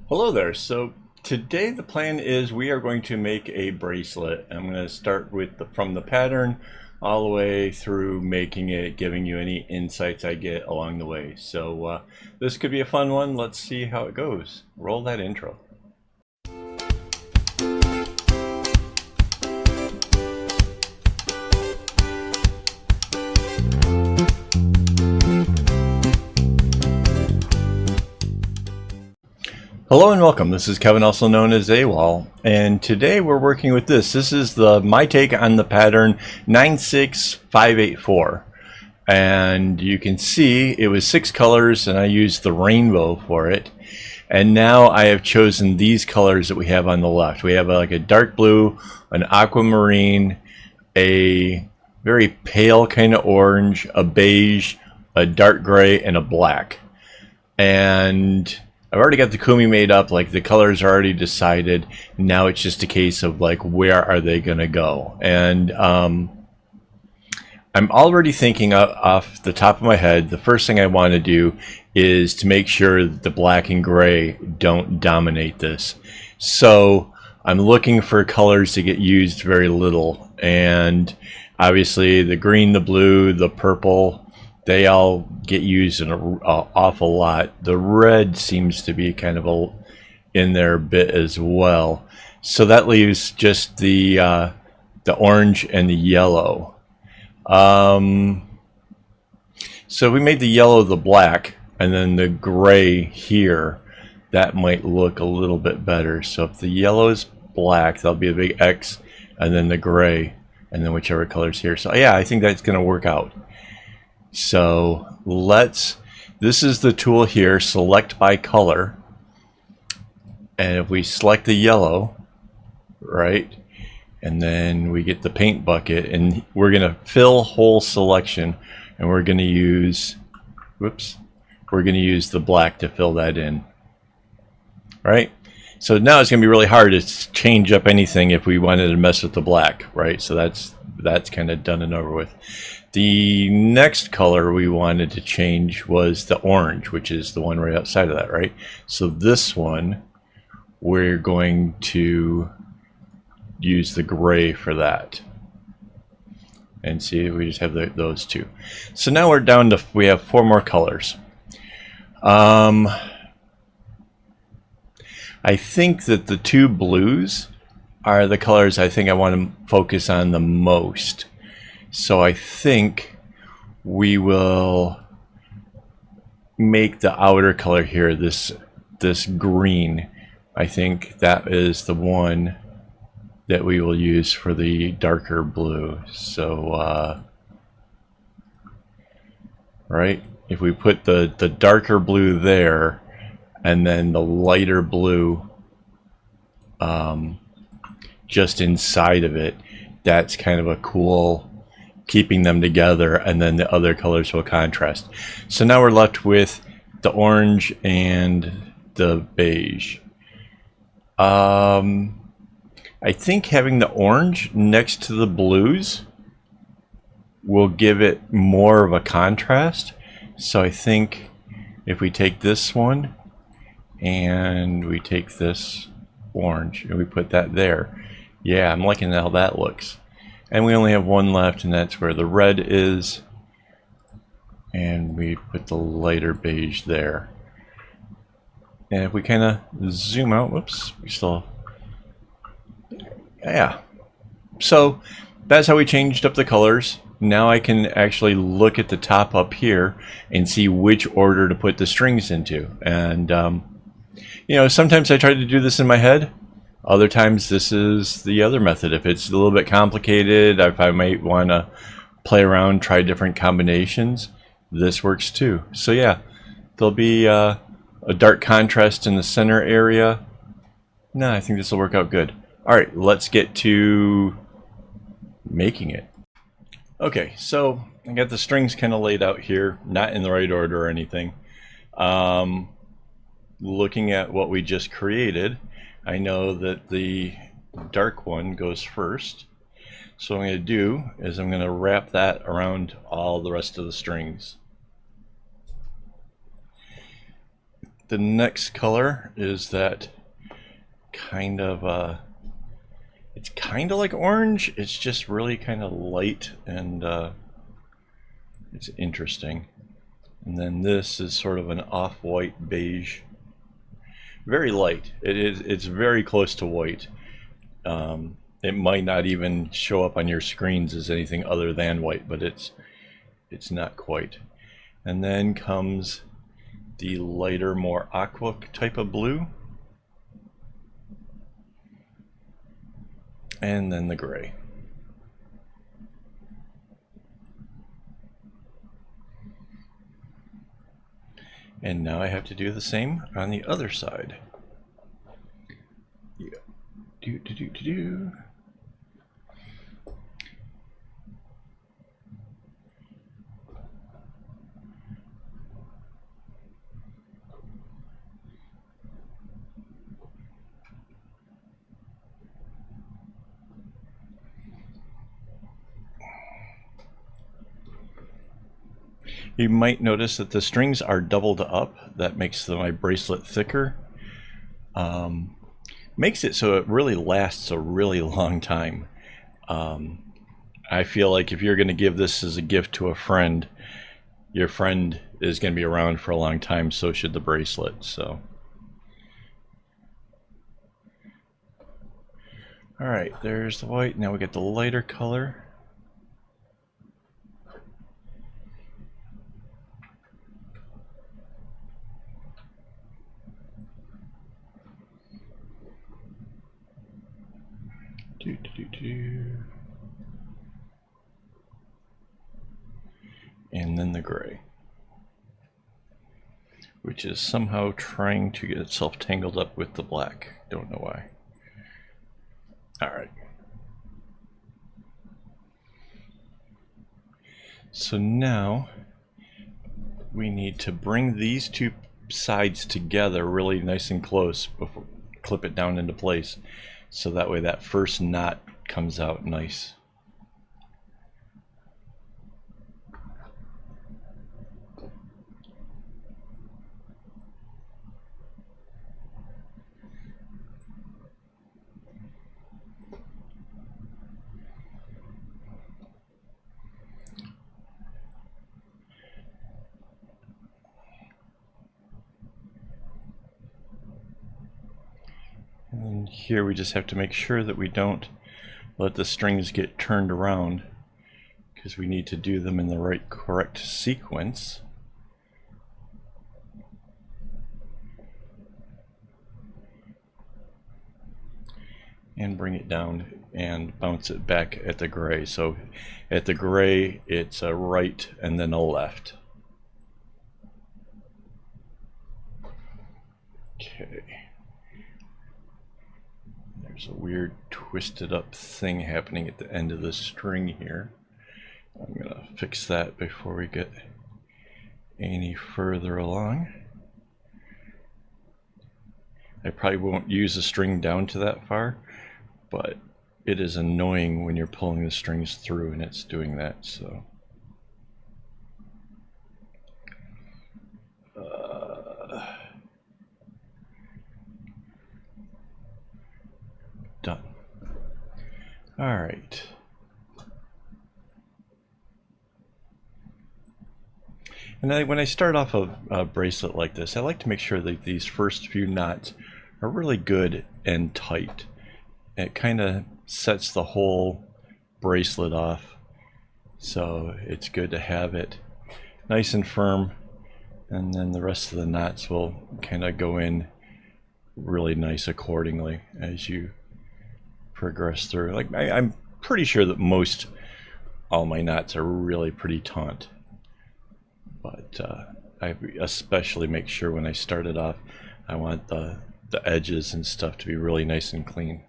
Hello there. So today the plan is we are going to make a bracelet. I'm going to start with from the pattern all the way through making it, giving you any insights I get along the way. So this could be a fun one. Let's see how it goes. Roll that intro. Hello and welcome. This is Kevin, also known as AKAAWOL, and today we're working with this. This is my take on the pattern 96584, and you can see it was 6 colors, and I used the rainbow for it. And now I have chosen these colors that we have on the left. We have like a dark blue, an aquamarine, a very pale kind of orange, a beige, a dark gray, and a black. And I've already got the kumi made up, like the colors are already decided. Now it's just a case of like, where are they gonna go? And I'm already thinking off the top of my head, the first thing I want to do is to make sure that the black and gray don't dominate this. So I'm looking for colors to get used very little. And obviously the green, the blue, the purple, they all get used an awful lot. The red seems to be kind of in there a bit as well. So that leaves just the orange and the yellow. So we made the yellow the black, and then the gray here, that might look a little bit better. So if the yellow is black, that'll be a big X, and then the gray, and then whichever color's here. So yeah, I think that's going to work out. So this is the tool here, select by color, and if we select the yellow, right, and then we get the paint bucket, and we're going to fill whole selection, and we're going to use the black to fill that in, right? So now it's going to be really hard to change up anything if we wanted to mess with the black, right? So that's kind of done and over with. The next color we wanted to change was the orange, which is the one right outside of that, right? So this one, we're going to use the gray for that. And see, we just have those two. So now we're down to, we have 4 more colors. I think that the 2 blues are the colors I think I want to focus on the most. So I think we will make the outer color here this green. I think that is the one that we will use for the darker blue. So right, if we put the darker blue there and then the lighter blue just inside of it, that's kind of a cool keeping them together, and then the other colors will contrast. So now we're left with the orange and the beige. I think having the orange next to the blues will give it more of a contrast. So I think if we take this one and we take this orange and we put that there, yeah, I'm liking how that looks. And we only have one left, and that's where the red is. And we put the lighter beige there. And if we kind of zoom out, whoops, we still, yeah. So that's how we changed up the colors. Now I can actually look at the top up here and see which order to put the strings into. And, you know, sometimes I try to do this in my head. Other times this is the other method. If it's a little bit complicated, if I might want to play around, try different combinations, this works too. So yeah, there'll be a dark contrast in the center area. No, I think this will work out good. All right, let's get to making it. Okay, so I got the strings kind of laid out here, not in the right order or anything. Looking at what we just created, I know that the dark one goes first. So what I'm going to do is I'm going to wrap that around all the rest of the strings. the next color is that kind of it's kind of like orange. It's just really kind of light, and it's interesting. And then this is sort of an off-white beige, very light. It's very close to white. It might not even show up on your screens as anything other than white, but it's not quite. And then comes the lighter, more aqua type of blue. And then the gray. And now I have to do the same on the other side. Yeah. Do. You might notice that the strings are doubled up. That makes my bracelet thicker. Makes it so it really lasts a really long time. I feel like if you're going to give this as a gift to a friend, your friend is going to be around for a long time, so should the bracelet. So, all right, there's the white. Now we get the lighter color. And then the gray, which is somehow trying to get itself tangled up with the black. Don't know why. All right. So now we need to bring these two sides together really nice and close before clip it down into place, so that way that first knot comes out nice. And here we just have to make sure that we don't let the strings get turned around, because we need to do them in the correct sequence. And bring it down and bounce it back at the gray. So at the gray, it's a right and then a left. Okay. There's a weird twisted up thing happening at the end of the string here. I'm gonna fix that before we get any further along. I probably won't use the string down to that far, but it is annoying when you're pulling the strings through and it's doing that. So done. All right. And when I start off a bracelet like this, I like to make sure that these first few knots are really good and tight. It kind of sets the whole bracelet off, so it's good to have it nice and firm, and then the rest of the knots will kind of go in really nice accordingly as you progress through. Like I'm pretty sure that all my knots are really pretty taut, but I especially make sure when I start it off, I want the edges and stuff to be really nice and clean.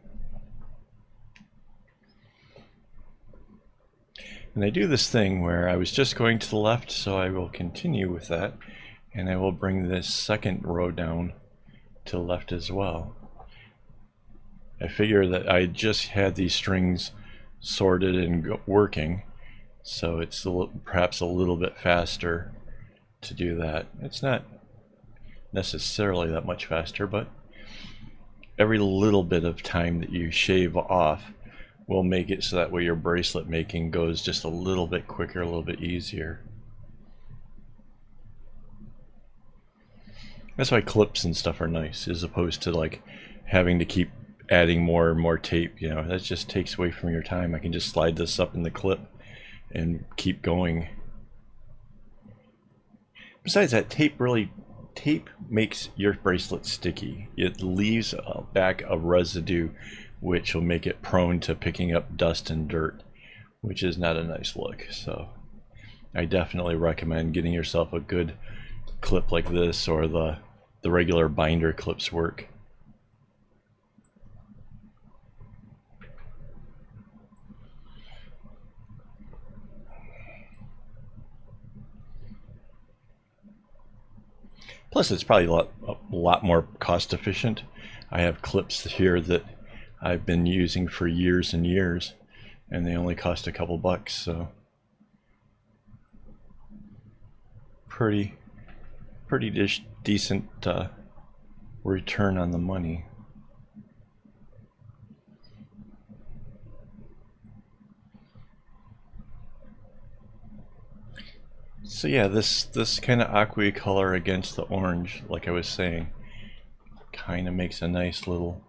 And I do this thing where I was just going to the left, so I will continue with that, and I will bring this second row down to the left as well. I figure that I just had these strings sorted and working, so it's perhaps a little bit faster to do that. It's not necessarily that much faster, but every little bit of time that you shave off will make it so that way your bracelet making goes just a little bit quicker, a little bit easier. That's why clips and stuff are nice, as opposed to like having to keep adding more and more tape. You know, that just takes away from your time. I can just slide this up in the clip and keep going. Besides that, tape makes your bracelet sticky. It leaves back a residue which will make it prone to picking up dust and dirt, which is not a nice look. So I definitely recommend getting yourself a good clip like this, or the regular binder clips work. Plus, it's probably a lot more cost efficient. I have clips here that I've been using for years and years, and they only cost a couple bucks, so pretty decent return on the money. So yeah, this kind of aqua color against the orange, like I was saying, kind of makes a nice little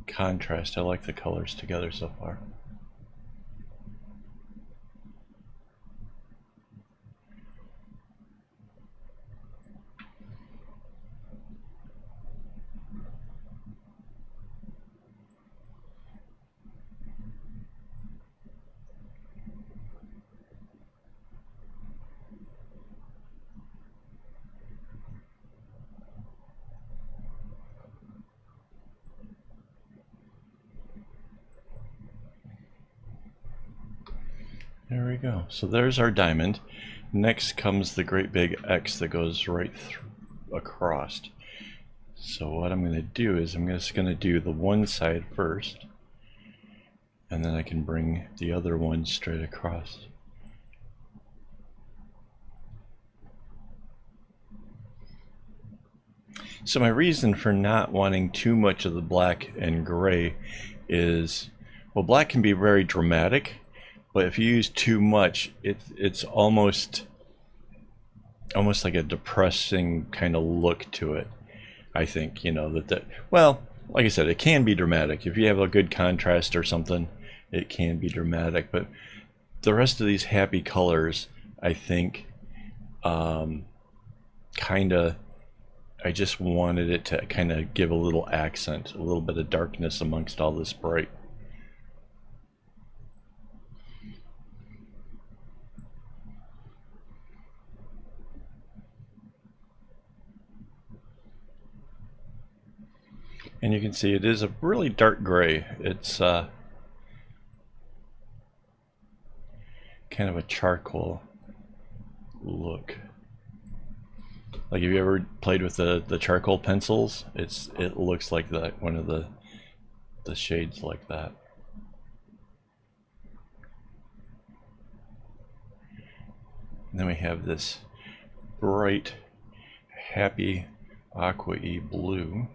contrast. I like the colors together so far. There we go. So there's our diamond. Next comes the great big X that goes right across. So what I'm going to do is I'm just going to do the one side first, and then I can bring the other one straight across. So my reason for not wanting too much of the black and gray is, well, black can be very dramatic, but if you use too much, it's almost like a depressing kind of look to it. I think, you know, that well, like I said, it can be dramatic. If you have a good contrast or something, it can be dramatic. But the rest of these happy colors, I think, kind of, I just wanted it to kind of give a little accent, a little bit of darkness amongst all this bright. And you can see it is a really dark gray. It's kind of a charcoal look. Like, have you ever played with the charcoal pencils? It looks like that, one of the shades like that. And then we have this bright, happy aqua-y blue.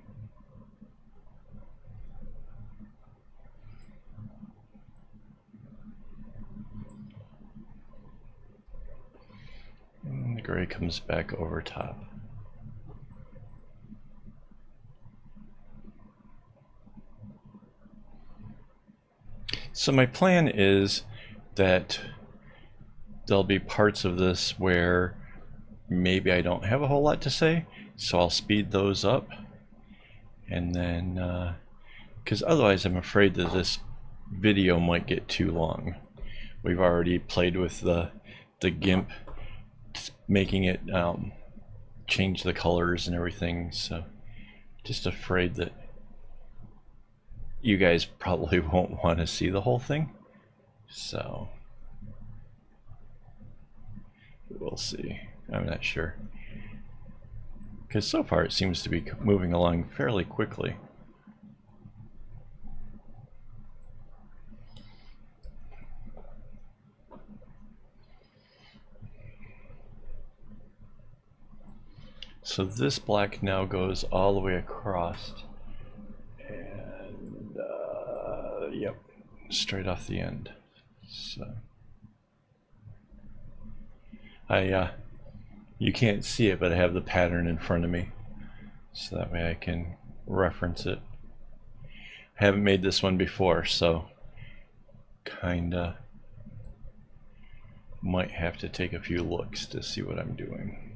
And the gray comes back over top. So my plan is that there'll be parts of this where maybe I don't have a whole lot to say, so I'll speed those up, and then because otherwise I'm afraid that this video might get too long. We've already played with the GIMP, making it change the colors and everything, so just afraid that you guys probably won't want to see the whole thing, so we'll see. I'm not sure, because so far it seems to be moving along fairly quickly. So this black now goes all the way across, and yep, straight off the end. So you can't see it, but I have the pattern in front of me, so that way I can reference it. I haven't made this one before, so kinda might have to take a few looks to see what I'm doing.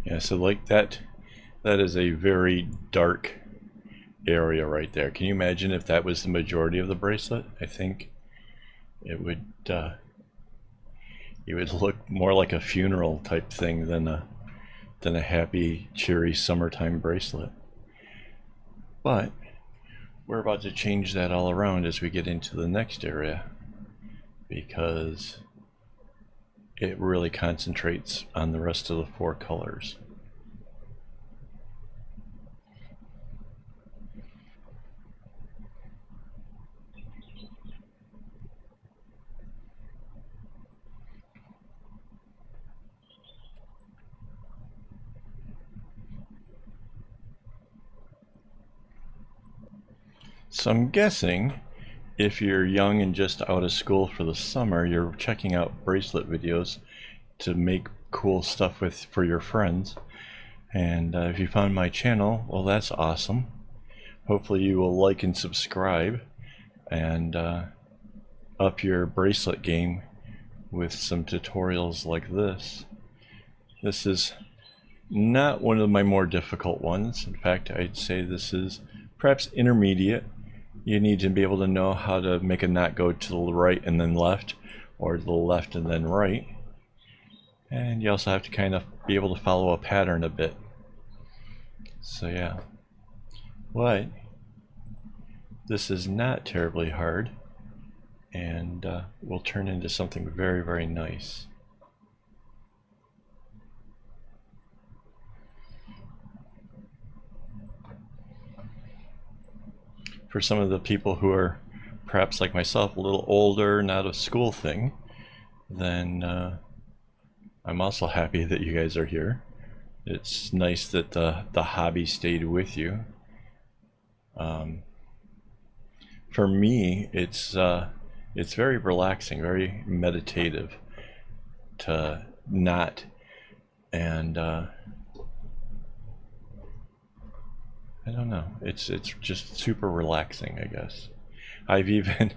Yeah, so like that is a very dark area right there. Can you imagine if that was the majority of the bracelet? I think it would look more like a funeral type thing than a happy, cheery summertime bracelet. But we're about to change that all around as we get into the next area, because it really concentrates on the rest of the 4 colors. So I'm guessing if you're young and just out of school for the summer, you're checking out bracelet videos to make cool stuff with for your friends. And if you found my channel, well, that's awesome. Hopefully you will like and subscribe and up your bracelet game with some tutorials like this. This is not one of my more difficult ones. In fact, I'd say this is perhaps intermediate. You need to be able to know how to make a knot go to the right and then left, or to the left and then right. And you also have to kind of be able to follow a pattern a bit. So yeah. But this is not terribly hard, and will turn into something very, very nice. For some of the people who are perhaps like myself, a little older, not a school thing, then I'm also happy that you guys are here. It's nice that the hobby stayed with you. For me, it's very relaxing, very meditative to knot, and I don't know. It's just super relaxing, I guess. I've even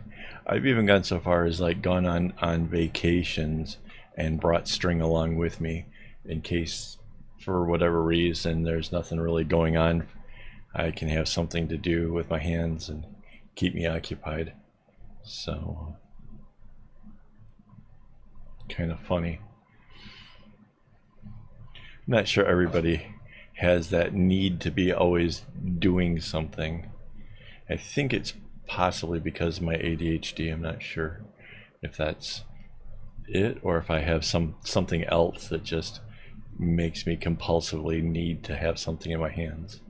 I've even gone so far as like gone on vacations and brought string along with me in case for whatever reason there's nothing really going on. I can have something to do with my hands and keep me occupied. So kind of funny. I'm not sure everybody has that need to be always doing something. I think it's possibly because of my ADHD. I'm not sure if that's it or if I have something else that just makes me compulsively need to have something in my hands.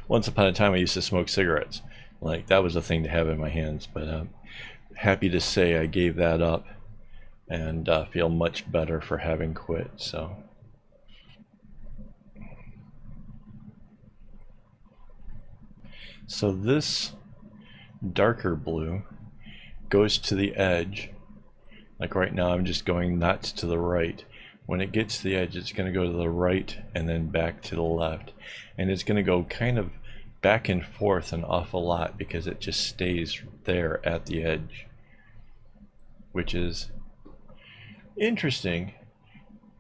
Once upon a time I used to smoke cigarettes. Like that was a thing to have in my hands, but I'm happy to say I gave that up and feel much better for having quit. So this darker blue goes to the edge. Like right now I'm just going knots to the right. When it gets to the edge, it's going to go to the right and then back to the left. And it's going to go kind of back and forth an awful lot because it just stays there at the edge, which is interesting.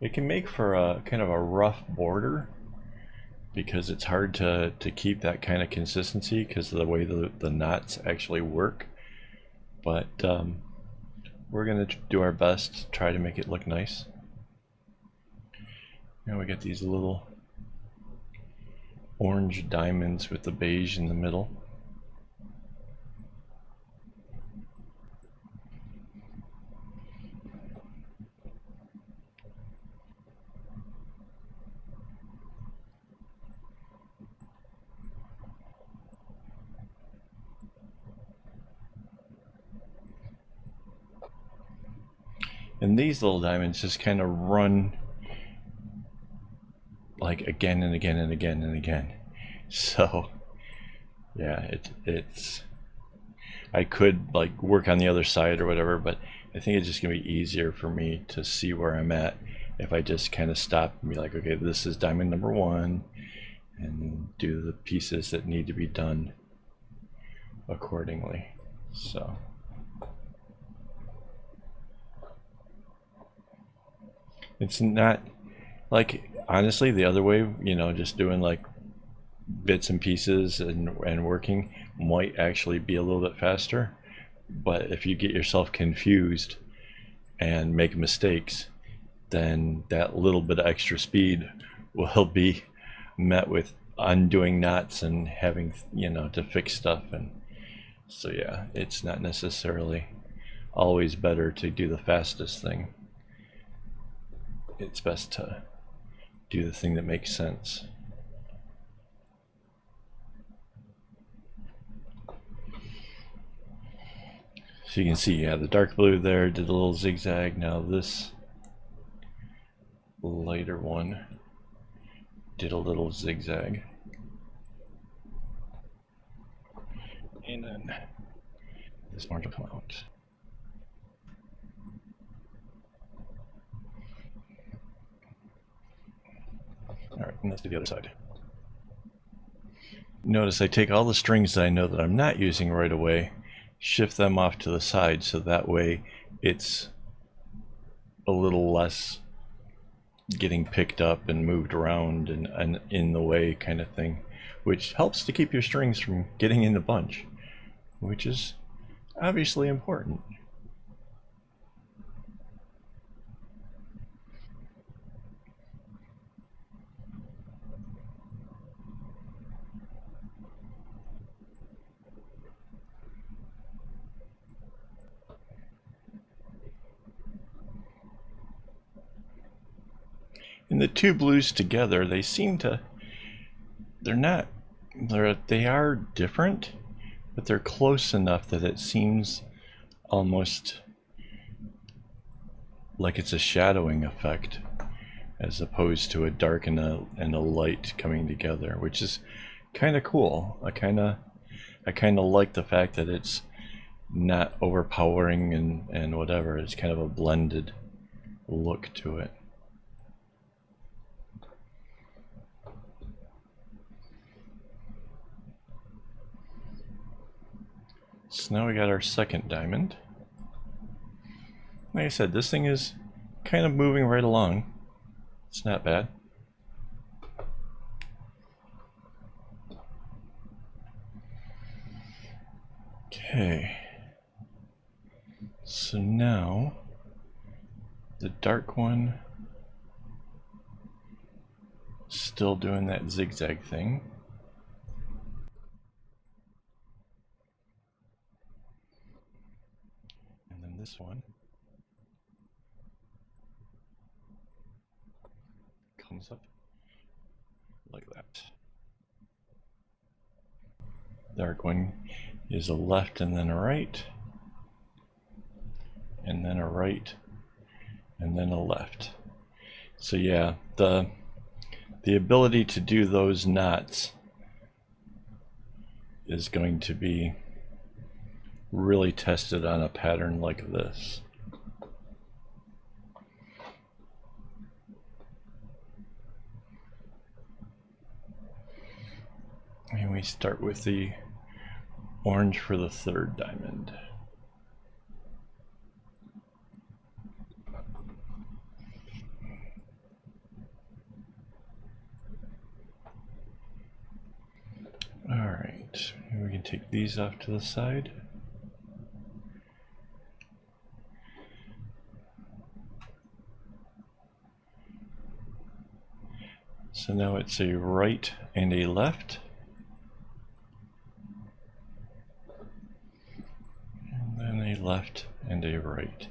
It can make for a kind of a rough border because it's hard to keep that kind of consistency because of the way the knots actually work. But we're going to do our best to try to make it look nice. Now we get these little orange diamonds with the beige in the middle. And these little diamonds just kind of run like again and again and again and again. So yeah, it's I could like work on the other side or whatever, but I think it's just gonna be easier for me to see where I'm at if I just kind of stop and be like, okay, this is diamond number 1, and do the pieces that need to be done accordingly. So it's not like, honestly, the other way, you know, just doing like bits and pieces and working might actually be a little bit faster. But if you get yourself confused and make mistakes, then that little bit of extra speed will be met with undoing knots and having, you know, to fix stuff. And so yeah, it's not necessarily always better to do the fastest thing. It's best to do the thing that makes sense. So you can see, yeah, the dark blue there did a little zigzag. Now this lighter one did a little zigzag. And then this orange will come out. Alright, and let's do the other side. Notice I take all the strings that I know that I'm not using right away, shift them off to the side, so that way it's a little less getting picked up and moved around and in the way kind of thing, which helps to keep your strings from getting in a bunch, which is obviously important. And the two blues together, they seem to, they are different, but they're close enough that it seems almost like it's a shadowing effect as opposed to a dark and a light coming together, which is kind of cool. I kind of like the fact that it's not overpowering and whatever. It's kind of a blended look to it. So now we got our second diamond. Like I said, this thing is kind of moving right along. It's not bad. Okay. So now the dark one still doing that zigzag thing. And then this one comes up like that. Dark one is a left and then a right, and then a right, and then a left. So yeah, the ability to do those knots is going to be really tested on a pattern like this. And we start with the orange for the third diamond. All right, we can take these off to the side. So now it's a right and a left. And then a left and a right.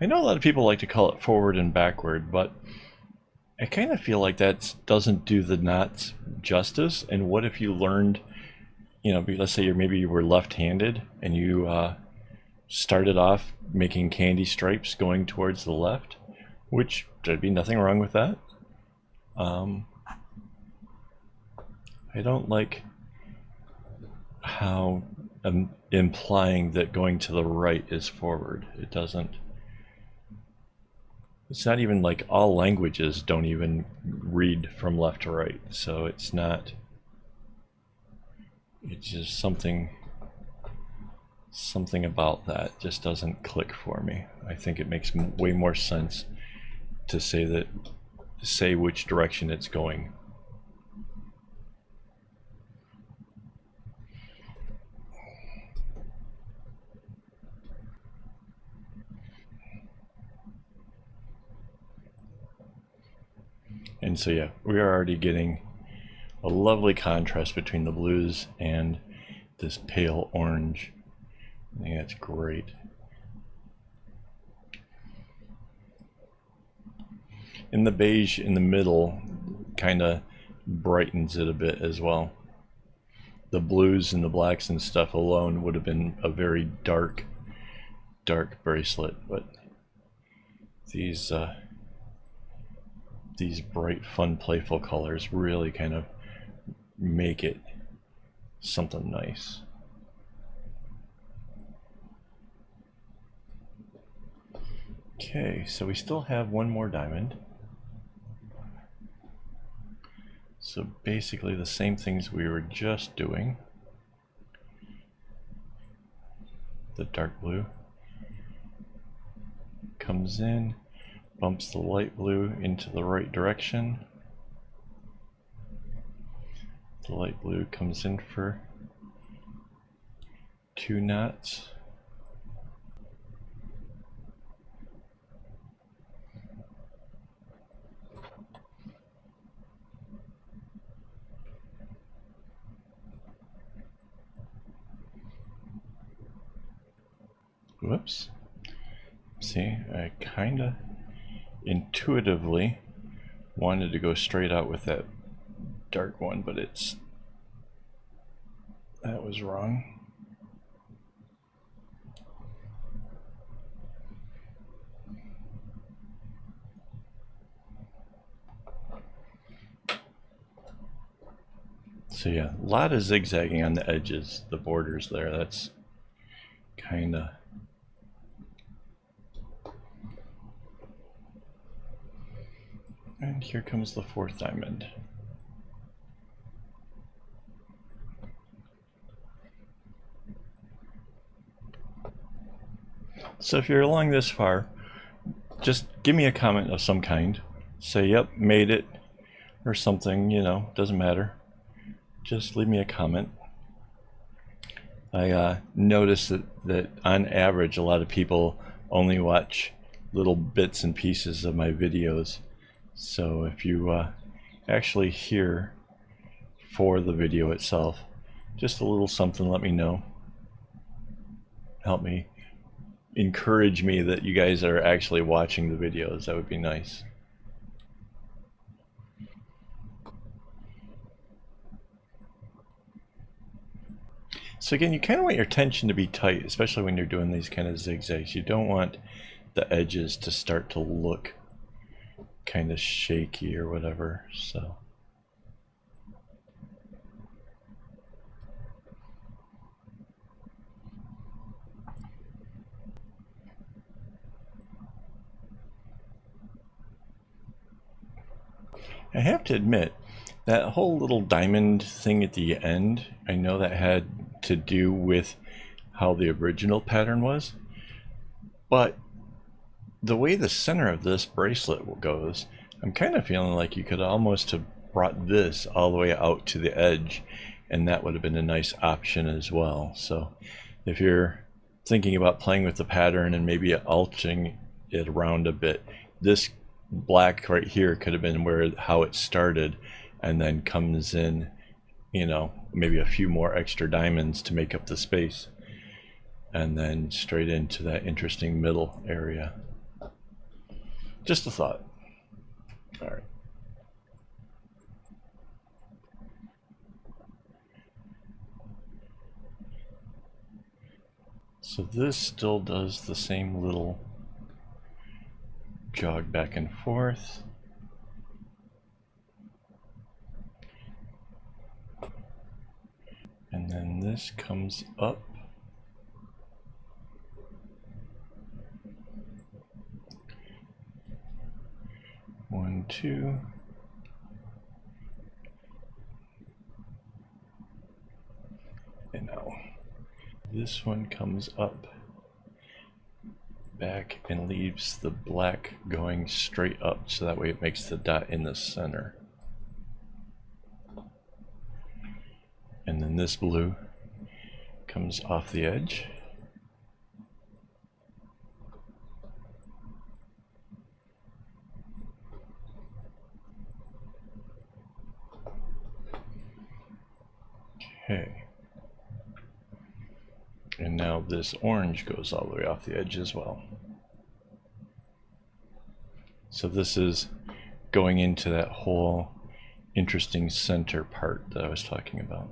I know a lot of people like to call it forward and backward, but I kind of feel like that doesn't do the knots justice. And what if you learned, you know, let's say maybe you were left-handed and you started off making candy stripes going towards the left, which there'd be nothing wrong with that. I don't like how I'm implying that going to the right is forward. It doesn't. It's not even like all languages don't even read from left to right, so it's not. It's just something about that just doesn't click for me. I think it makes way more sense to say which direction it's going. And so yeah, we are already getting a lovely contrast between the blues and this pale orange. I think that's great. And the beige in the middle kind of brightens it a bit as well. The blues and the blacks and stuff alone would have been a very dark bracelet, but these bright, fun, playful colors really kind of make it something nice. Okay, so we still have one more diamond. So basically the same things we were just doing. The dark blue comes in, bumps the light blue into the right direction. The light blue comes in for 2 knots. Whoops. See, I kind of intuitively wanted to go straight out with that dark one, but that was wrong. So yeah, a lot of zigzagging on the edges, the borders there. That's kind of. And here comes the 4th diamond. So if you're along this far, just give me a comment of some kind. Say, yep, made it, or something, you know, doesn't matter. Just leave me a comment. I noticed that on average, a lot of people only watch little bits and pieces of my videos. So if you actually hear for the video itself, just a little something, let me know. Help me, encourage me that you guys are actually watching the videos. That would be nice. So again, you kind of want your tension to be tight, especially when you're doing these kind of zigzags. You don't want the edges to start to look kind of shaky or whatever. So I have to admit, that whole little diamond thing at the end, I know that had to do with how the original pattern was, but the way the center of this bracelet goes, I'm kind of feeling like you could almost have brought this all the way out to the edge, and that would have been a nice option as well. So if you're thinking about playing with the pattern and maybe altering it around a bit, this black right here could have been how it started, and then comes in, you know, maybe a few more extra diamonds to make up the space, and then straight into that interesting middle area. Just a thought. All right. So this still does the same little jog back and forth. And then this comes up. One, two. And now this one comes up, back, and leaves the black going straight up, so that way it makes the dot in the center. And then this blue comes off the edge. Okay. And now this orange goes all the way off the edge as well. So this is going into that whole interesting center part that I was talking about.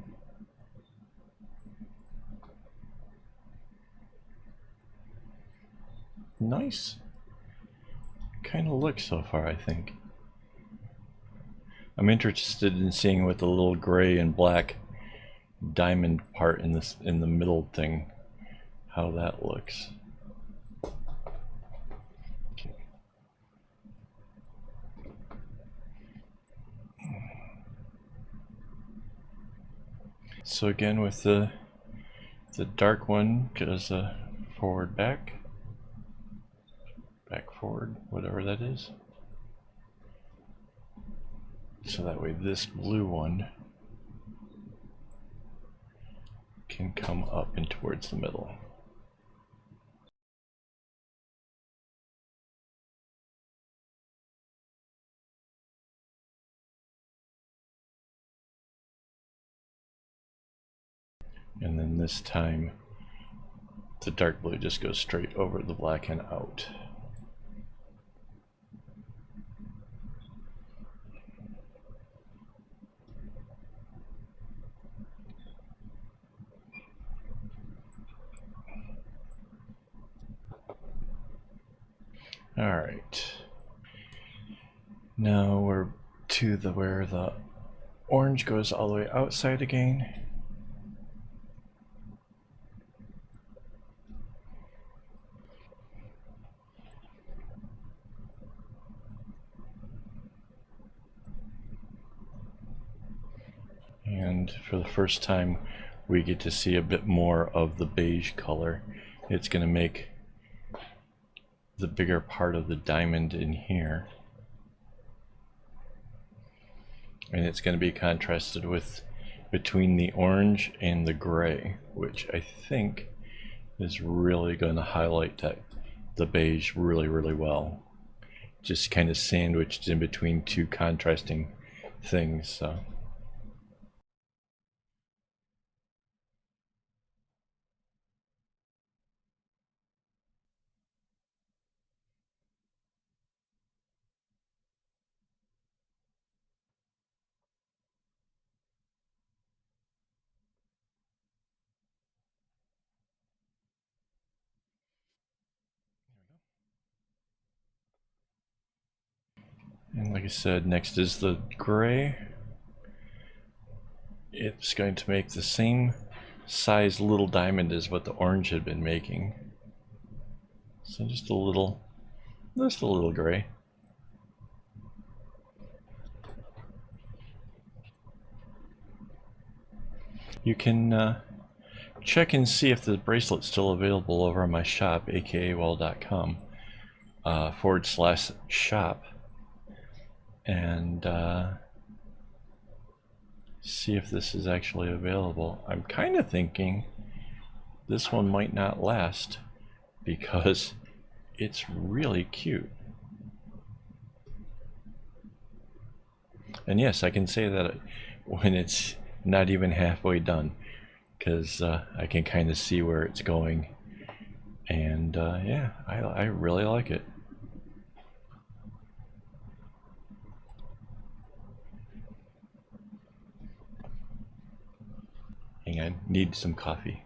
Nice. Kind of looks so far, I think. I'm interested in seeing what the little gray and black diamond part in this, in the middle thing, how that looks. Okay. So again, with the dark one goes forward, back forward, whatever that is. So that way this blue one can come up and towards the middle. And then this time the dark blue just goes straight over the black and out. All right. Now we're to the where the orange goes all the way outside again. And for the first time, we get to see a bit more of the beige color. It's going to make the bigger part of the diamond in here. And it's going to be contrasted with between the orange and the gray, which I think is really going to highlight that the beige really, really well. Just kind of sandwiched in between two contrasting things. So. And like I said, next is the gray. It's going to make the same size little diamond as what the orange had been making. So just a little gray. You can check and see if the bracelet's still available over on my shop, AKAAWOL.com /shop, and see if this is actually available. I'm kind of thinking this one might not last because it's really cute. And yes, I can say that when it's not even halfway done, because I can kind of see where it's going. And yeah, I really like it. Hang on, need some coffee.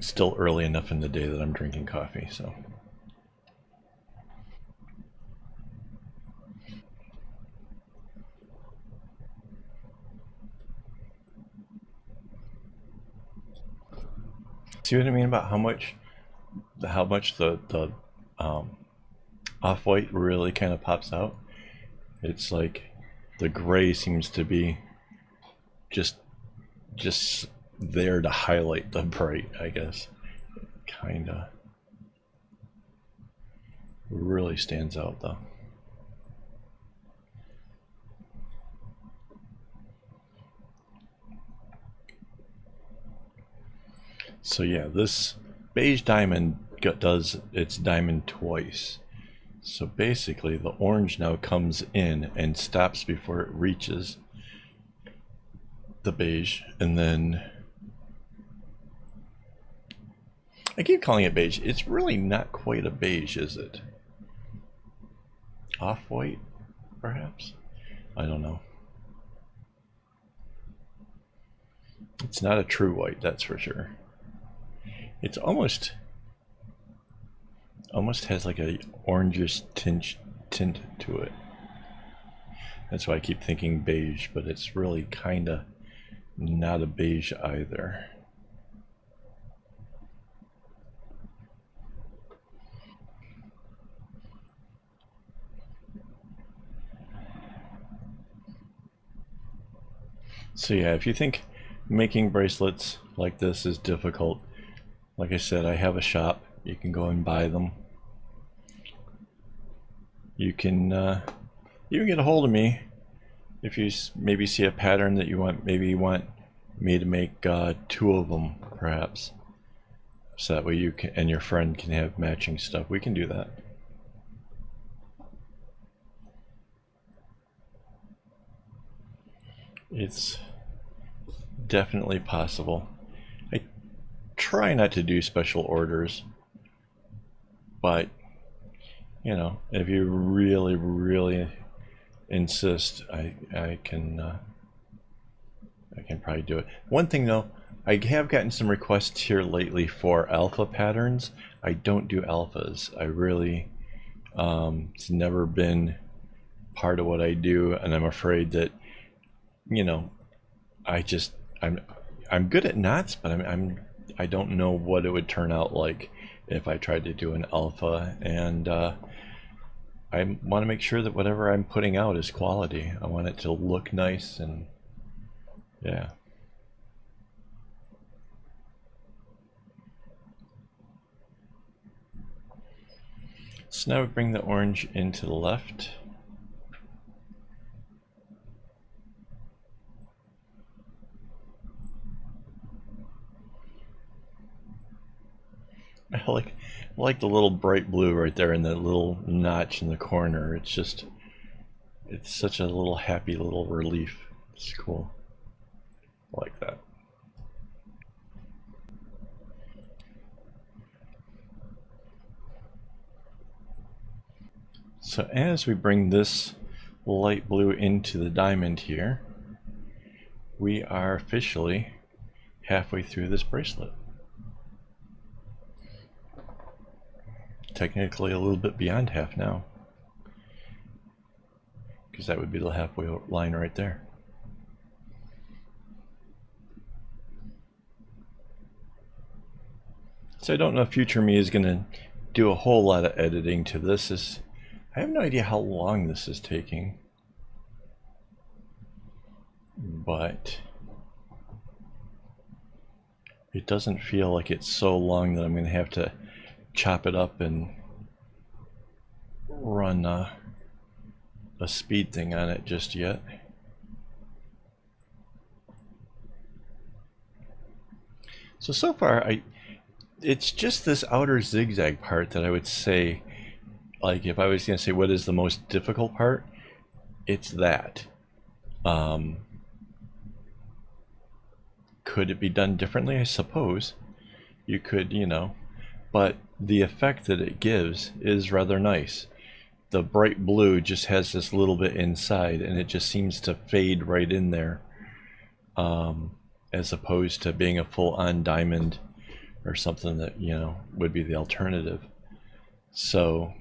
still early enough in the day that I'm drinking coffee, so. See what I mean about how much the off-white really kind of pops out? It's like the gray seems to be just there to highlight the bright, I guess. Kinda. Really stands out though. So yeah, this beige diamond does its diamond twice. So basically the orange now comes in and stops before it reaches the beige, and then I keep calling it beige. It's really not quite a beige, is it? Off-white, perhaps? I don't know. It's not a true white, that's for sure. It's almost has like a orangish tint to it. That's why I keep thinking beige, but it's really kind of not a beige either. So yeah, if you think making bracelets like this is difficult, like I said, I have a shop. You can go and buy them. You can even get a hold of me if you maybe see a pattern that you want. Maybe you want me to make 2 of them, perhaps, so that way you can and your friend can have matching stuff. We can do that. It's definitely possible. I try not to do special orders, but you know, if you really insist, I can probably do it. One thing though, I have gotten some requests here lately for alpha patterns. I don't do alphas. I really it's never been part of what I do, and I'm afraid that, you know, I'm good at knots, but I don't know what it would turn out like if I tried to do an alpha, and I want to make sure that whatever I'm putting out is quality. I want it to look nice, and yeah. So now we bring the orange into the left. I like the little bright blue right there in the little notch in the corner. It's such a little happy little relief. It's cool. I like that. So as we bring this light blue into the diamond here, we are officially halfway through this bracelet. Technically a little bit beyond half now, because that would be the halfway line right there. So I don't know if future me is going to do a whole lot of editing to this. I have no idea how long this is taking, but it doesn't feel like it's so long that I'm going to have to chop it up and run a speed thing on it just yet. So far, it's just this outer zigzag part that I would say, like if I was going to say what is the most difficult part, it's that. Could it be done differently? I suppose you could, you know, but the effect that it gives is rather nice. The bright blue just has this little bit inside, and it just seems to fade right in there, as opposed to being a full-on diamond or something that, you know, would be the alternative. So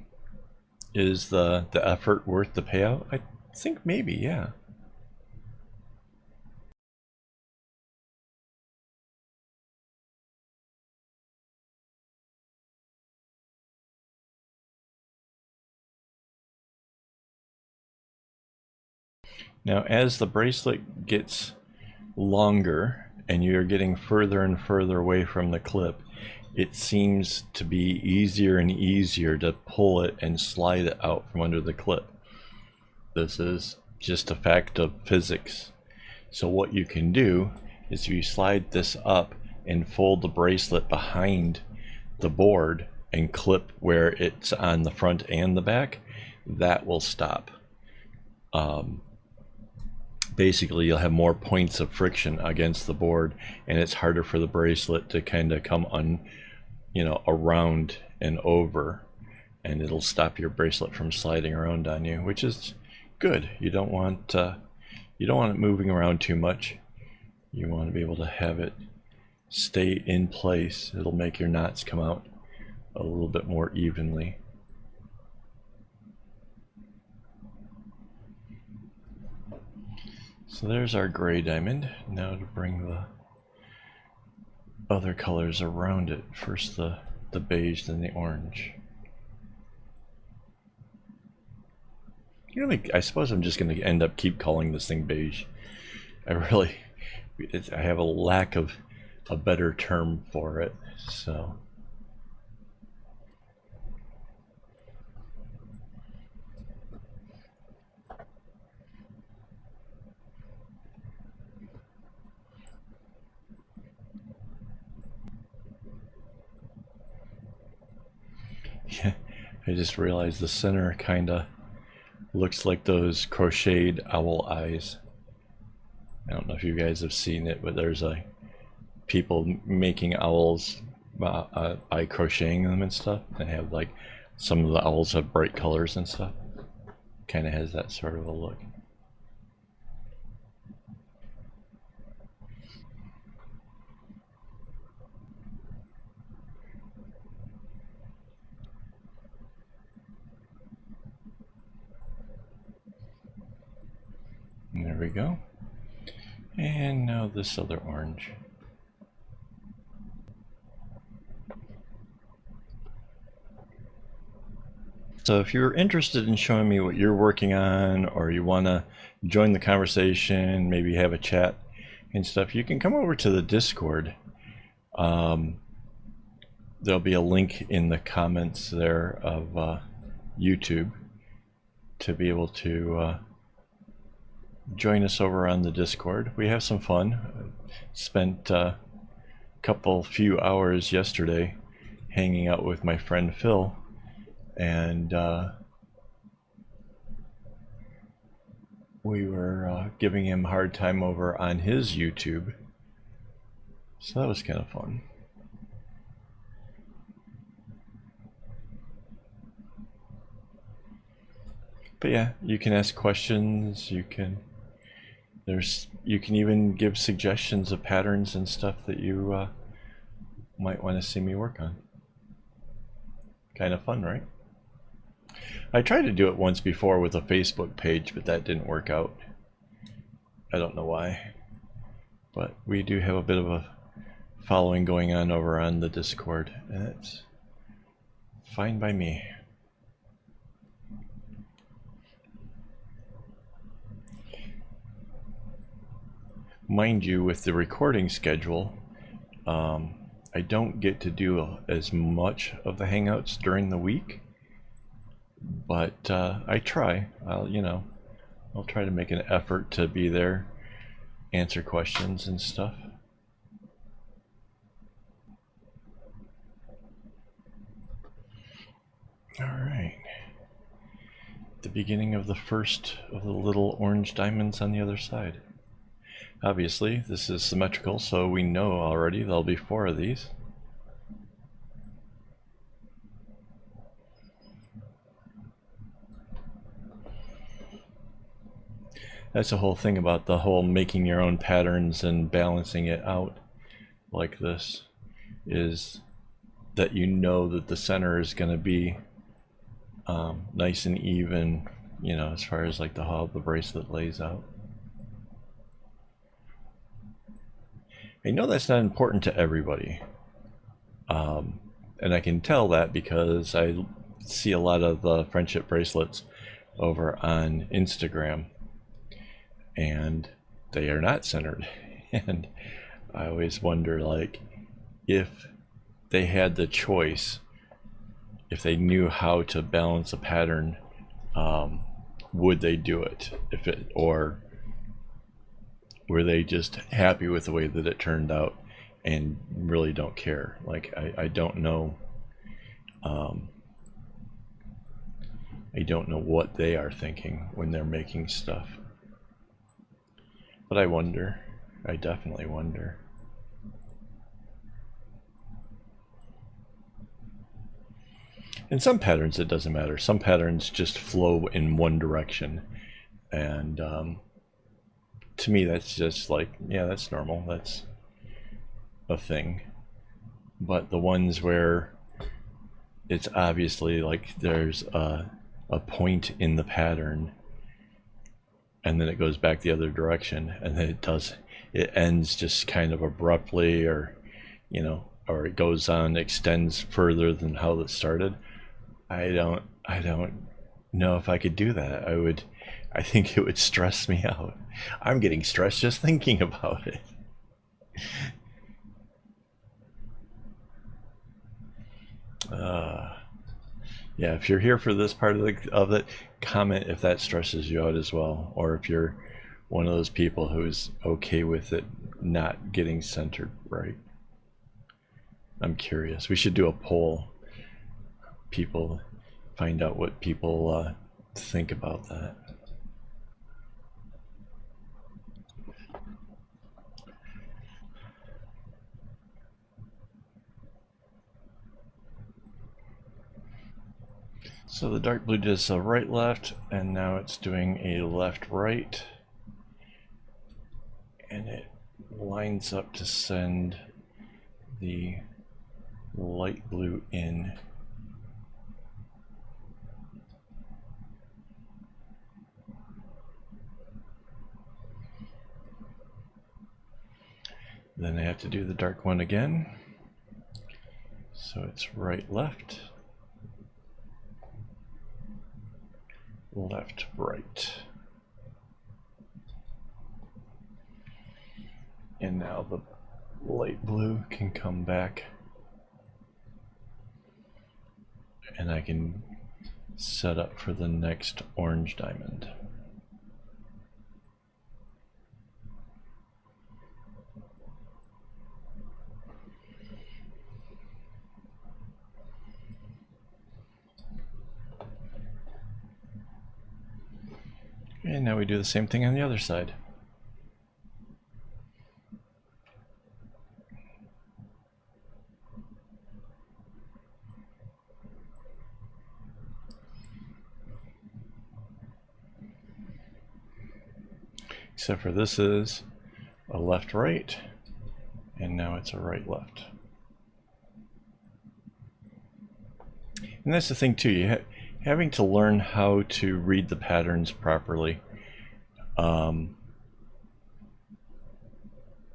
is the effort worth the payout? I think maybe, yeah. Now, as the bracelet gets longer and you're getting further and further away from the clip, it seems to be easier and easier to pull it and slide it out from under the clip. This is just a fact of physics. So what you can do is you slide this up and fold the bracelet behind the board and clip where it's on the front and the back. That will stop. Basically, you'll have more points of friction against the board, and it's harder for the bracelet to kind of come around and over, and it'll stop your bracelet from sliding around on you, which is good. You don't want it moving around too much. You want to be able to have it stay in place. It'll make your knots come out a little bit more evenly. So there's our gray diamond. Now to bring the other colors around it. First the beige, then the orange. I suppose I'm just going to end up keep calling this thing beige. I have a lack of a better term for it, so. Yeah, I just realized the center kind of looks like those crocheted owl eyes. I don't know if you guys have seen it, but there's people making owls by crocheting them and stuff. They have like some of the owls have bright colors and stuff. Kind of has that sort of a look. And there we go. And now this other orange. So if you're interested in showing me what you're working on, or you want to join the conversation, maybe have a chat and stuff, you can come over to the Discord. There'll be a link in the comments there of YouTube to be able to join us over on the Discord. We have some fun. Spent a few hours yesterday hanging out with my friend Phil, and we were giving him a hard time over on his YouTube, so that was kind of fun. But yeah, you can ask questions, you can even give suggestions of patterns and stuff that you might want to see me work on. Kind of fun, right? I tried to do it once before with a Facebook page, but that didn't work out. I don't know why. But we do have a bit of a following going on over on the Discord, and it's fine by me. Mind you, with the recording schedule, I don't get to do as much of the Hangouts during the week, but I try. I'll try to make an effort to be there, answer questions and stuff. All right. The beginning of the first of the little orange diamonds on the other side. Obviously, this is symmetrical, so we know already there'll be 4 of these. That's the whole thing about the whole making your own patterns and balancing it out like this. is that you know that the center is going to be nice and even, you know, as far as like how the bracelet lays out. I know that's not important to everybody, and I can tell that because I see a lot of the friendship bracelets over on Instagram, and they are not centered. And I always wonder, like, if they had the choice, if they knew how to balance a pattern, would they do it? Or were they just happy with the way that it turned out and really don't care? Like, I don't know. I don't know what they are thinking when they're making stuff. But I wonder. I definitely wonder. In some patterns, it doesn't matter. Some patterns just flow in one direction. And to me, that's just like, yeah, that's normal. That's a thing. But the ones where it's obviously like there's a point in the pattern, and then it goes back the other direction, and then it ends just kind of abruptly, or, you know, or it goes on, extends further than how it started. I don't know if I could do that. I think it would stress me out. I'm getting stressed just thinking about it. Yeah, if you're here for this part of it, comment if that stresses you out as well, or if you're one of those people who's okay with it not getting centered right. I'm curious. We should do a poll. People, find out what people think about that. So the dark blue does a right left, and now it's doing a left right, and it lines up to send the light blue in. Then I have to do the dark one again. So it's right left, left right. And now the light blue can come back, and I can set up for the next orange diamond. And now we do the same thing on the other side. Except for this is a left right, and now it's a right left. And that's the thing too, having to learn how to read the patterns properly.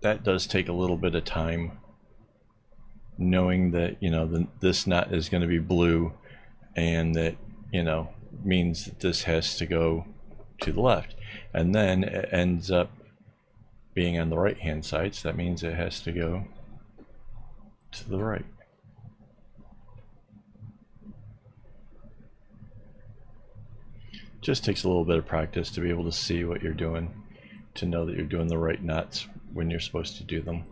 That does take a little bit of time, knowing that, you know, this knot is going to be blue, and that, you know, means that this has to go to the left, and then it ends up being on the right hand side, so that means it has to go to the right. Just takes a little bit of practice to be able to see what you're doing, to know that you're doing the right knots when you're supposed to do them.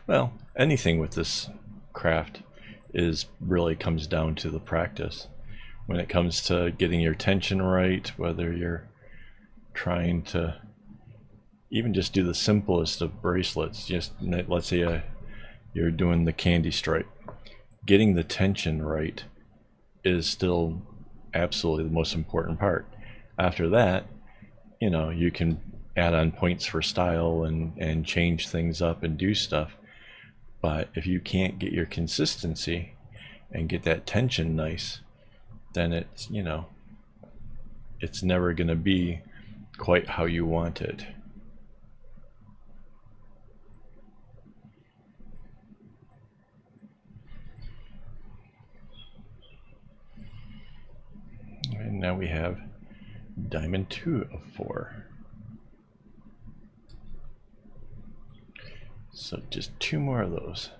Well, anything with this craft really comes down to the practice. When it comes to getting your tension right, whether you're trying to even just do the simplest of bracelets, just let's say you're doing the candy stripe, getting the tension right is still absolutely the most important part. After that, you know, you can add on points for style and change things up and do stuff, But if you can't get your consistency and get that tension nice, then it's, you know, it's never going to be quite how you want it. And now we have diamond 2 of 4. So just 2 more of those.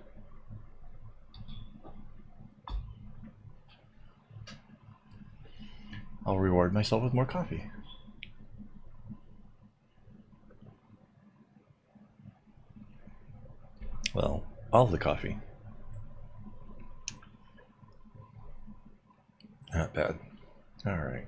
I'll reward myself with more coffee. Well, all the coffee. Not bad. All right.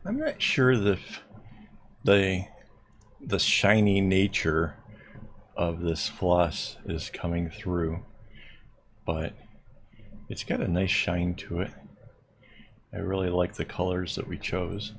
I'm not sure if the shiny nature of this floss is coming through, but it's got a nice shine to it. I really like the colors that we chose.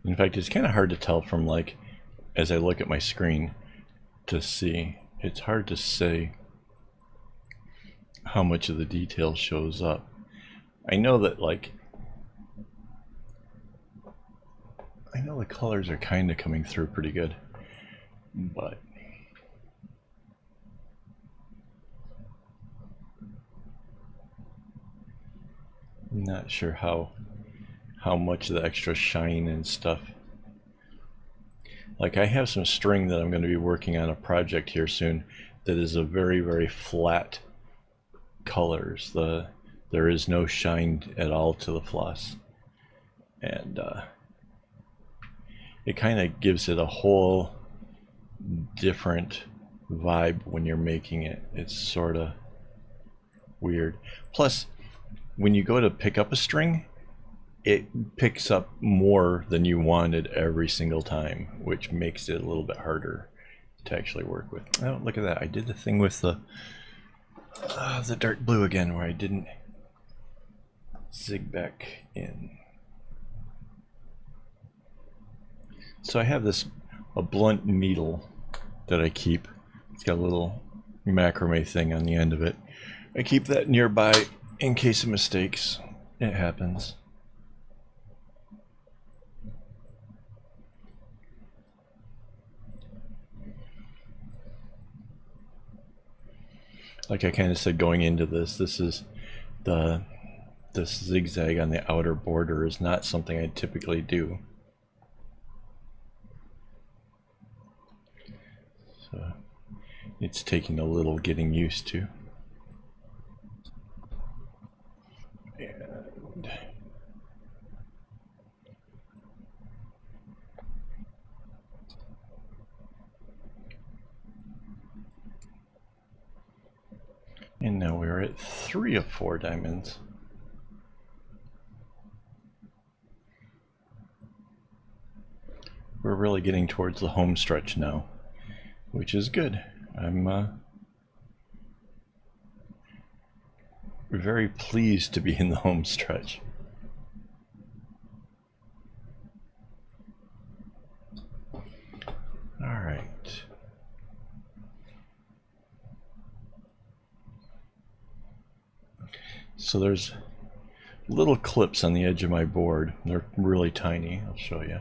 In fact, it's kind of hard to tell from, like, as I look at my screen to see. It's hard to say how much of the detail shows up. I know that, like, I know the colors are kind of coming through pretty good, but I'm not sure how much of the extra shine and stuff. Like, I have some string that I'm going to be working on a project here soon that is a very, very flat colors. There is no shine at all to the floss, and it kind of gives it a whole different vibe when you're making it. It's sort of weird. Plus, when you go to pick up a string, it picks up more than you wanted every single time, which makes it a little bit harder to actually work with. Oh, look at that. I did the thing with the dark blue again, where I didn't zig back in. So I have a blunt needle that I keep. It's got a little macrame thing on the end of it. I keep that nearby in case of mistakes. It happens. Like I kind of said going into this is this zigzag on the outer border is not something I typically do. So it's taking a little getting used to. And now we're at 3 of 4 diamonds. We're really getting towards the home stretch now, which is good. I'm very pleased to be in the home stretch. All right. So there's little clips on the edge of my board. They're really tiny. I'll show you.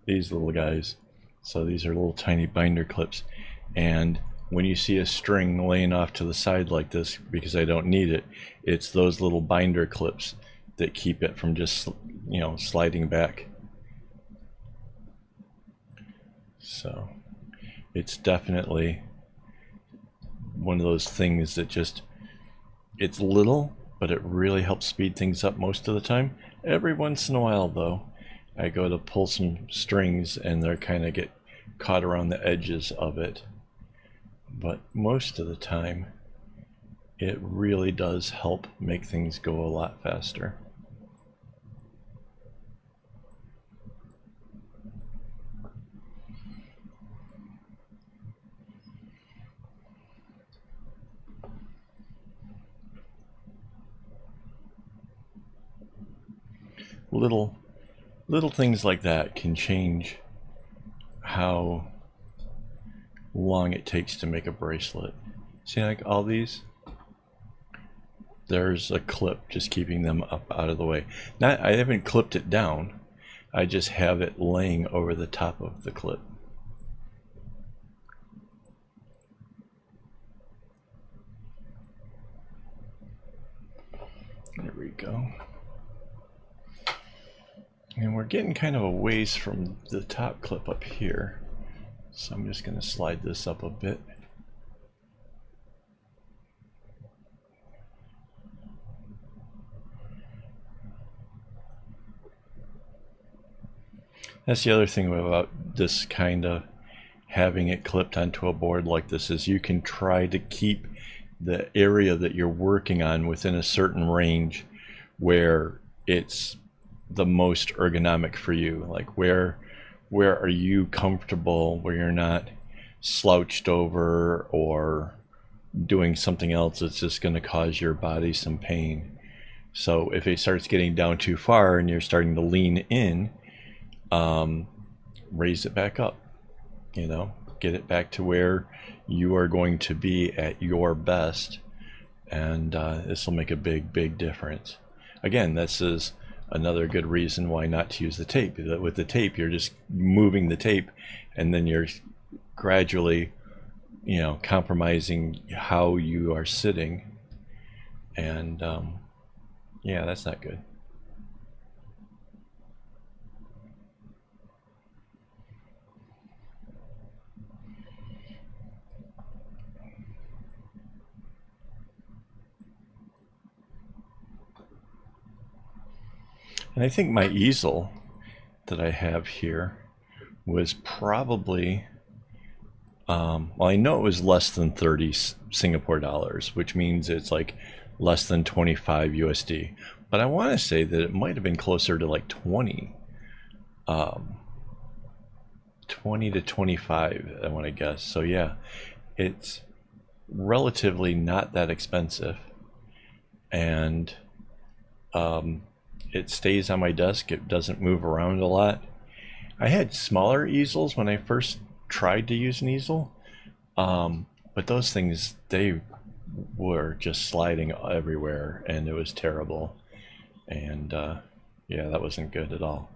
These little guys. So these are little tiny binder clips. And when you see a string laying off to the side like this, because I don't need it, it's those little binder clips that keep it from just, you know, sliding back. So it's definitely one of those things that just, it's little, but it really helps speed things up most of the time. Every once in a while though, I go to pull some strings and they're kind of get caught around the edges of it. But most of the time, it really does help make things go a lot faster. Little things like that can change how long it takes to make a bracelet. See, like all these, there's a clip just keeping them up out of the way. Not, I haven't clipped it down, I just have it laying over the top of the clip. There we go. And we're getting kind of a ways from the top clip up here. So I'm just going to slide this up a bit. That's the other thing about this kind of having it clipped onto a board like this, is you can try to keep the area that you're working on within a certain range where it's the most ergonomic for you. Like where are you comfortable, where you're not slouched over or doing something else that's just going to cause your body some pain. So if it starts getting down too far and you're starting to lean in, raise it back up, you know, get it back to where you are going to be at your best, and this will make a big difference. Again, this is another good reason why not to use the tape. With the tape, you're just moving the tape, and then you're gradually, you know, compromising how you are sitting, and yeah, that's not good. And I think my easel that I have here was probably, well, I know it was less than 30 Singapore dollars, which means it's like less than 25 USD. But I want to say that it might have been closer to like 20 to 25, I want to guess. So yeah, it's relatively not that expensive, and it stays on my desk. It doesn't move around a lot. I had smaller easels when I first tried to use an easel, but those things, they were just sliding everywhere and it was terrible, and yeah, that wasn't good at all.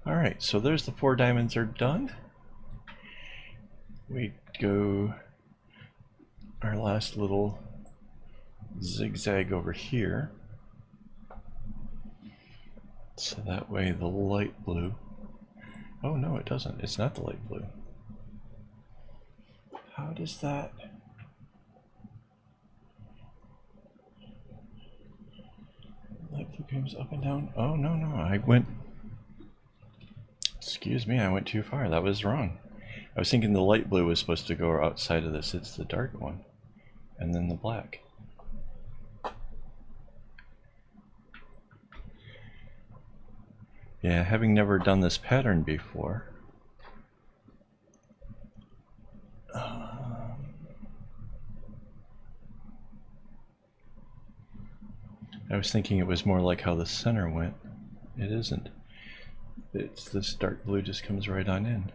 All right, so there's the 4 diamonds are done. We go our last little zigzag over here, so that way the light blue, oh no, it doesn't, it's not the light blue. How does that, light blue comes up and down? Oh no, I went, excuse me, I went too far. That was wrong. I was thinking the light blue was supposed to go outside of this. It's the dark one, and then the black. Yeah, having never done this pattern before, I was thinking it was more like how the center went. It isn't. It's this dark blue just comes right on in.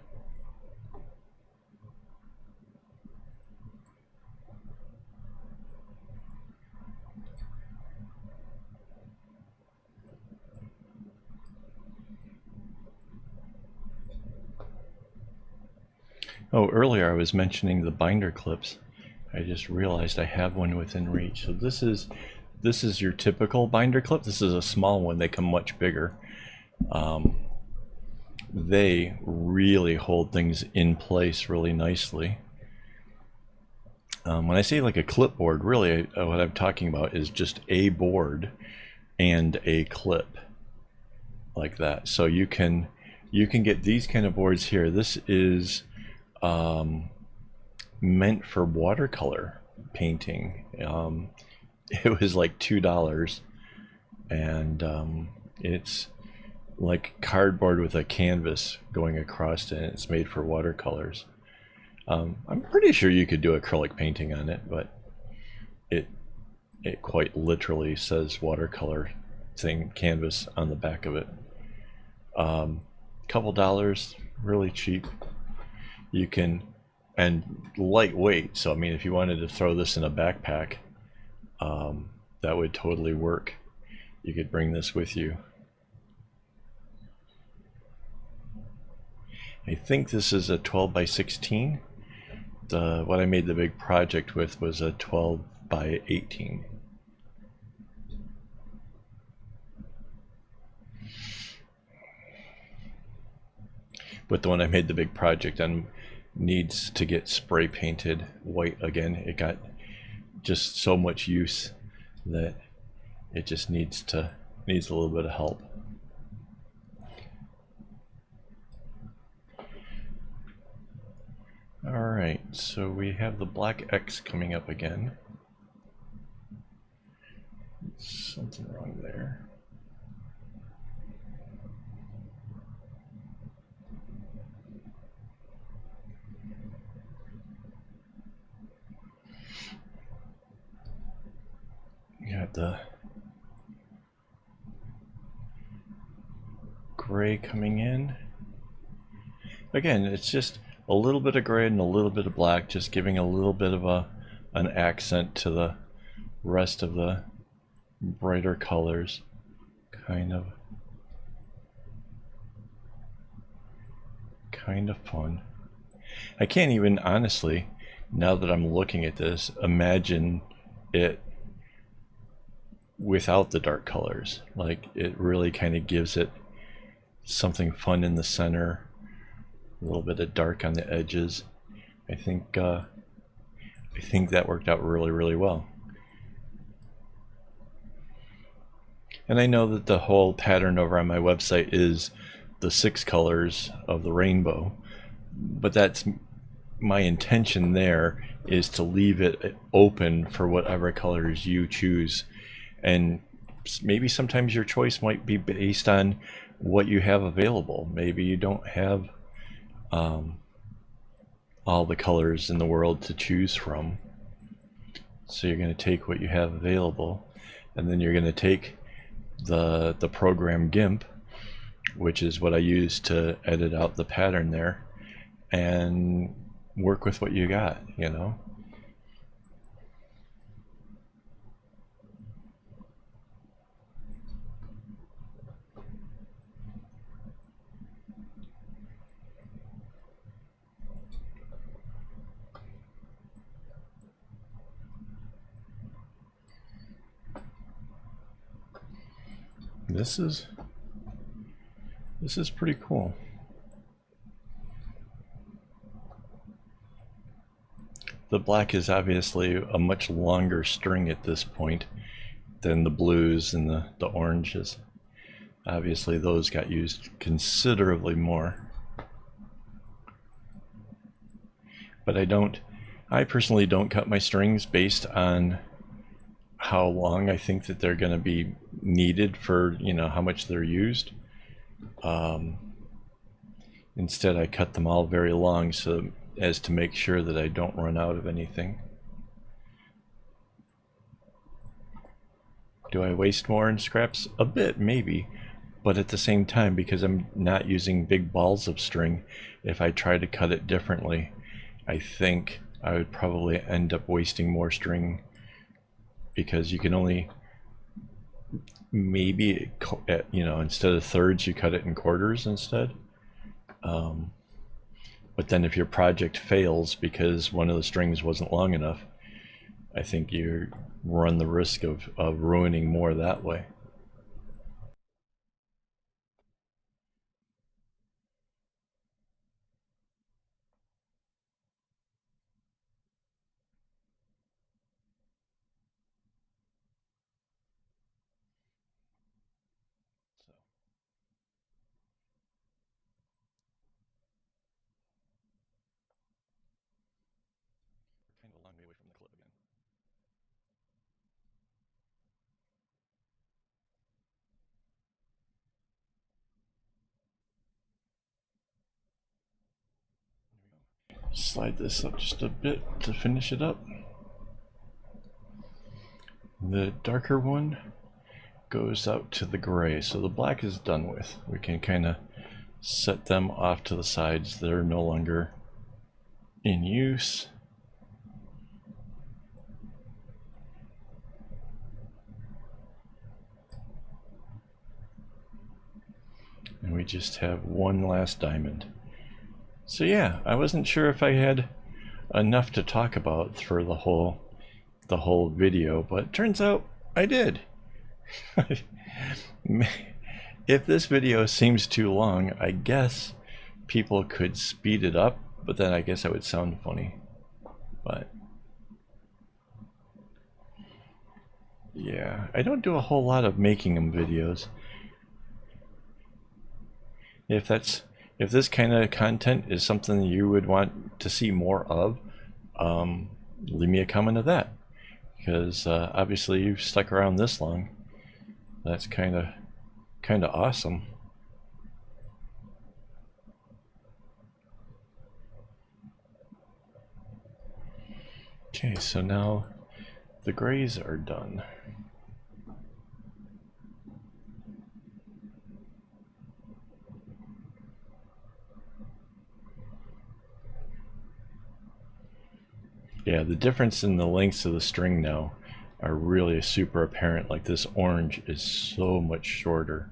Oh, earlier I was mentioning the binder clips. I just realized I have one within reach. So this is your typical binder clip. This is a small one. They come much bigger. they really hold things in place really nicely. When I say like a clipboard, really what I'm talking about is just a board and a clip like that. So you can get these kind of boards here. This is meant for watercolor painting. It was like $2, and it's like cardboard with a canvas going across it, and it's made for watercolors. I'm pretty sure you could do acrylic painting on it, but it quite literally says watercolor thing canvas on the back of it. Couple dollars, really cheap. You can, and lightweight. So I mean, if you wanted to throw this in a backpack, that would totally work. You could bring this with you. I think this is a 12 by 16. What I made the big project with was a 12 by 18. But the one I made the big project on needs to get spray painted white again. It got just so much use that it just needs a little bit of help. Alright, so we have the black X coming up again. Something wrong there. We got the gray coming in. Again, it's just a little bit of gray and a little bit of black, just giving a little bit of an accent to the rest of the brighter colors. Kind of fun. I can't even honestly, now that I'm looking at this, imagine it without the dark colors. Like, it really kind of gives it something fun in the center, a little bit of dark on the edges. I think that worked out really, really well. And I know that the whole pattern over on my website is the 6 colors of the rainbow, but that's my intention there, is to leave it open for whatever colors you choose. And maybe sometimes your choice might be based on what you have available. Maybe you don't have all the colors in the world to choose from, so you're going to take what you have available, and then you're going to take the program GIMP, which is what I use to edit out the pattern there, and work with what you got, you know. This is pretty cool. The black is obviously a much longer string at this point than the blues and the oranges. Obviously those got used considerably more. But I personally don't cut my strings based on how long I think that they're going to be needed for, you know, how much they're used. Instead, I cut them all very long so as to make sure that I don't run out of anything. Do I waste more in scraps? A bit, maybe. But at the same time, because I'm not using big balls of string, if I try to cut it differently, I think I would probably end up wasting more string, because you can only, maybe, you know, instead of thirds, you cut it in quarters instead. But then if your project fails because one of the strings wasn't long enough, I think you run the risk of ruining more that way. Slide this up just a bit to finish it up. The darker one goes out to the gray, so the black is done with. We can kind of set them off to the sides. They're no longer in use. And we just have one last diamond. So yeah, I wasn't sure if I had enough to talk about for the whole video, but it turns out I did. If this video seems too long, I guess people could speed it up, but then I guess that would sound funny. But yeah, I don't do a whole lot of making them videos. If this kind of content is something you would want to see more of, leave me a comment of that, because obviously you've stuck around this long. That's kind of awesome. Okay, so now the grays are done. Yeah, the difference in the lengths of the string now are really super apparent. Like this orange is so much shorter.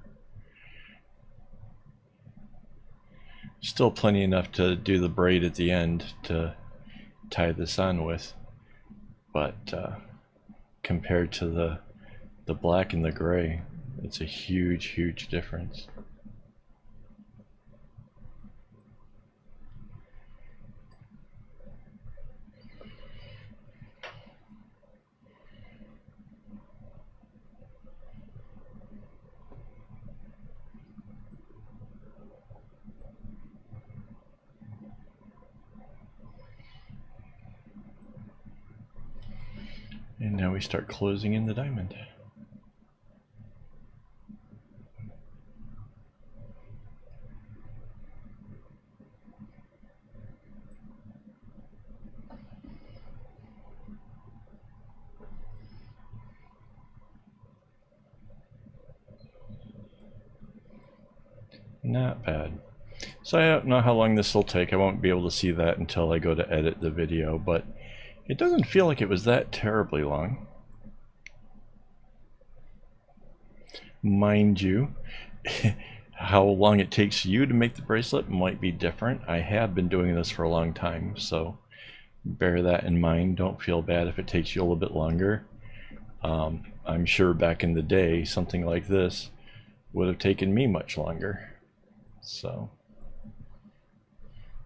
Still plenty enough to do the braid at the end to tie this on with, but compared to the black and the gray, it's a huge difference. And now we start closing in the diamond. Not bad. So I don't know how long this will take. I won't be able to see that until I go to edit the video, but it doesn't feel like it was that terribly long. Mind you, how long it takes you to make the bracelet might be different. I have been doing this for a long time, so bear that in mind. Don't feel bad if it takes you a little bit longer. I'm sure back in the day, something like this would have taken me much longer. So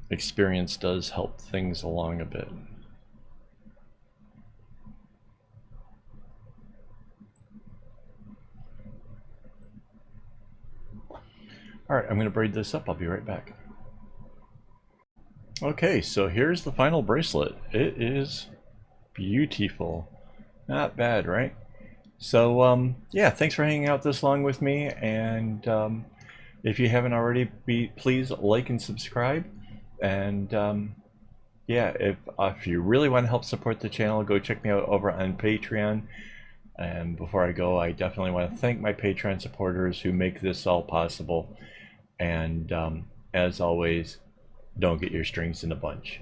experience does help things along a bit. Alright, I'm going to braid this up. I'll be right back. Okay, so here's the final bracelet. It is beautiful. Not bad, right? So, yeah, thanks for hanging out this long with me, and if you haven't already, please like and subscribe. And yeah, if you really want to help support the channel, go check me out over on Patreon. And before I go, I definitely want to thank my Patreon supporters who make this all possible. And as always, don't get your strings in a bunch.